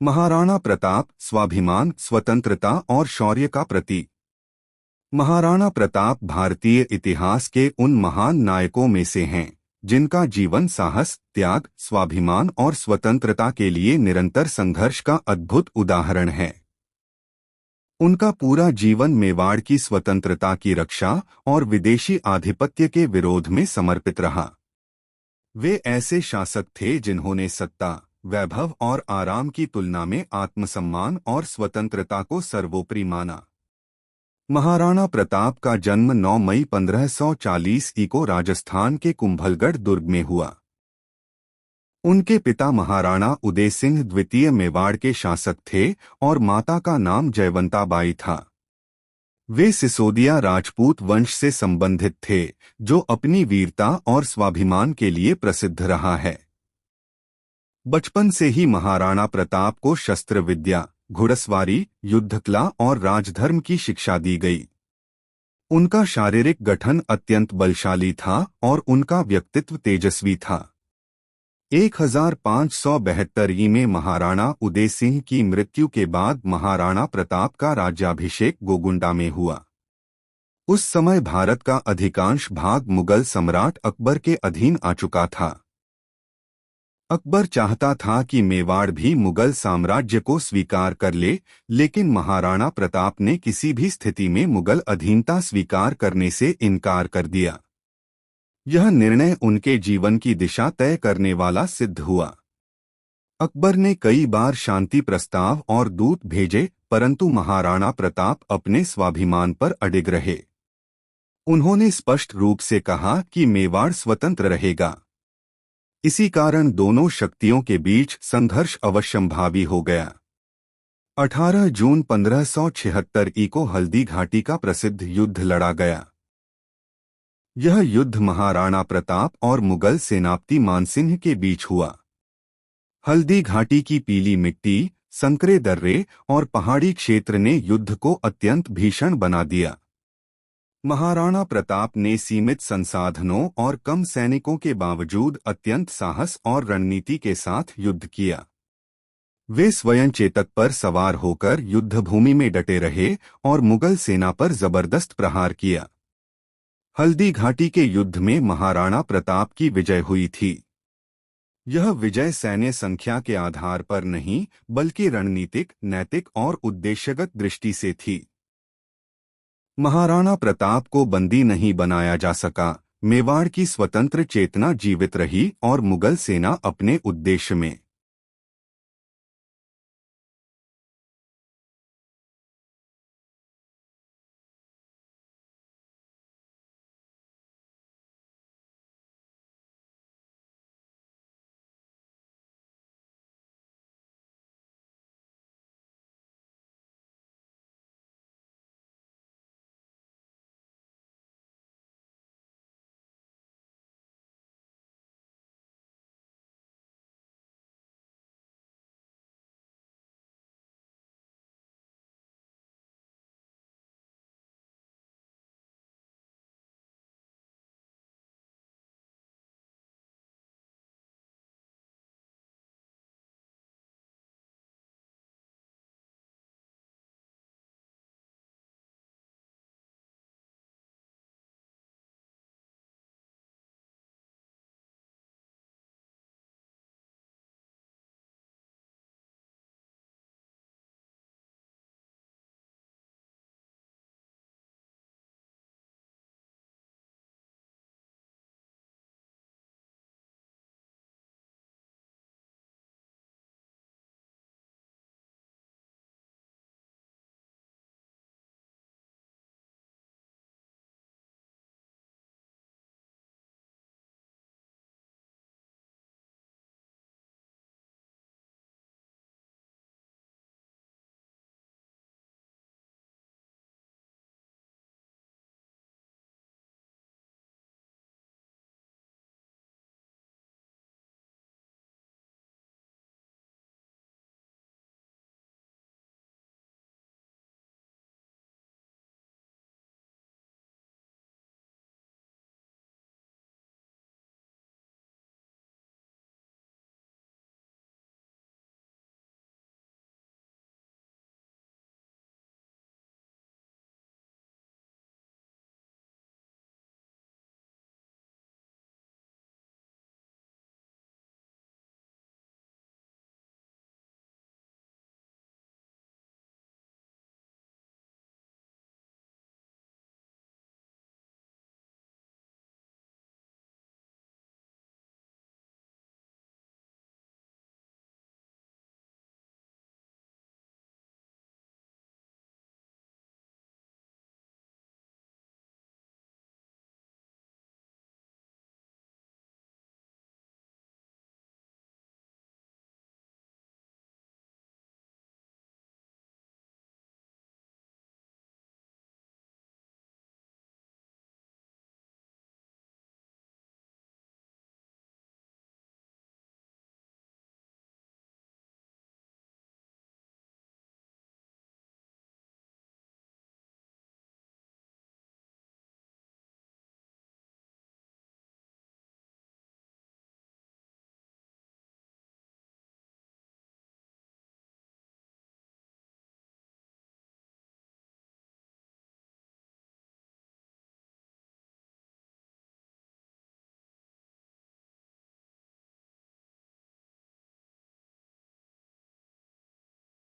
महाराणा प्रताप स्वाभिमान, स्वतंत्रता और शौर्य का प्रतीक। महाराणा प्रताप भारतीय इतिहास के उन महान नायकों में से हैं जिनका जीवन साहस, त्याग, स्वाभिमान और स्वतंत्रता के लिए निरंतर संघर्ष का अद्भुत उदाहरण है। उनका पूरा जीवन मेवाड़ की स्वतंत्रता की रक्षा और विदेशी आधिपत्य के विरोध में समर्पित रहा। वे ऐसे शासक थे जिन्होंने सत्ता, वैभव और आराम की तुलना में आत्मसम्मान और स्वतंत्रता को सर्वोपरि माना। महाराणा प्रताप का जन्म 9 मई 1540 को राजस्थान के कुंभलगढ़ दुर्ग में हुआ। उनके पिता महाराणा उदय सिंह द्वितीय मेवाड़ के शासक थे और माता का नाम जयवंताबाई था। वे सिसोदिया राजपूत वंश से संबंधित थे जो अपनी वीरता और स्वाभिमान के लिए प्रसिद्ध रहा है। बचपन से ही महाराणा प्रताप को शस्त्र विद्या, घुड़सवारी, युद्धकला और राजधर्म की शिक्षा दी गई। उनका शारीरिक गठन अत्यंत बलशाली था और उनका व्यक्तित्व तेजस्वी था। 1572 में महाराणा उदय सिंह की मृत्यु के बाद महाराणा प्रताप का राज्याभिषेक गोगुंडा में हुआ। उस समय भारत का अधिकांश भाग मुगल सम्राट अकबर के अधीन आ चुका था। अकबर चाहता था कि मेवाड़ भी मुगल साम्राज्य को स्वीकार कर ले, लेकिन महाराणा प्रताप ने किसी भी स्थिति में मुगल अधीनता स्वीकार करने से इनकार कर दिया। यह निर्णय उनके जीवन की दिशा तय करने वाला सिद्ध हुआ। अकबर ने कई बार शांति प्रस्ताव और दूत भेजे, परंतु महाराणा प्रताप अपने स्वाभिमान पर अडिग रहे। उन्होंने स्पष्ट रूप से कहा कि मेवाड़ स्वतंत्र रहेगा। इसी कारण दोनों शक्तियों के बीच संघर्ष अवश्यंभावी हो गया। 18 जून 1576 को हल्दी घाटी का प्रसिद्ध युद्ध लड़ा गया। यह युद्ध महाराणा प्रताप और मुगल सेनापति मानसिंह के बीच हुआ। हल्दी घाटी की पीली मिट्टी, संकरे दर्रे और पहाड़ी क्षेत्र ने युद्ध को अत्यंत भीषण बना दिया। महाराणा प्रताप ने सीमित संसाधनों और कम सैनिकों के बावजूद अत्यंत साहस और रणनीति के साथ युद्ध किया। वे स्वयं चेतक पर सवार होकर युद्धभूमि में डटे रहे और मुगल सेना पर जबरदस्त प्रहार किया। हल्दी घाटी के युद्ध में महाराणा प्रताप की विजय हुई थी। यह विजय सैन्य संख्या के आधार पर नहीं, बल्कि रणनीतिक, नैतिक और उद्देश्यगत दृष्टि से थी। महाराणा प्रताप को बंदी नहीं बनाया जा सका। मेवाड़ की स्वतंत्र चेतना जीवित रही और मुगल सेना अपने उद्देश्य में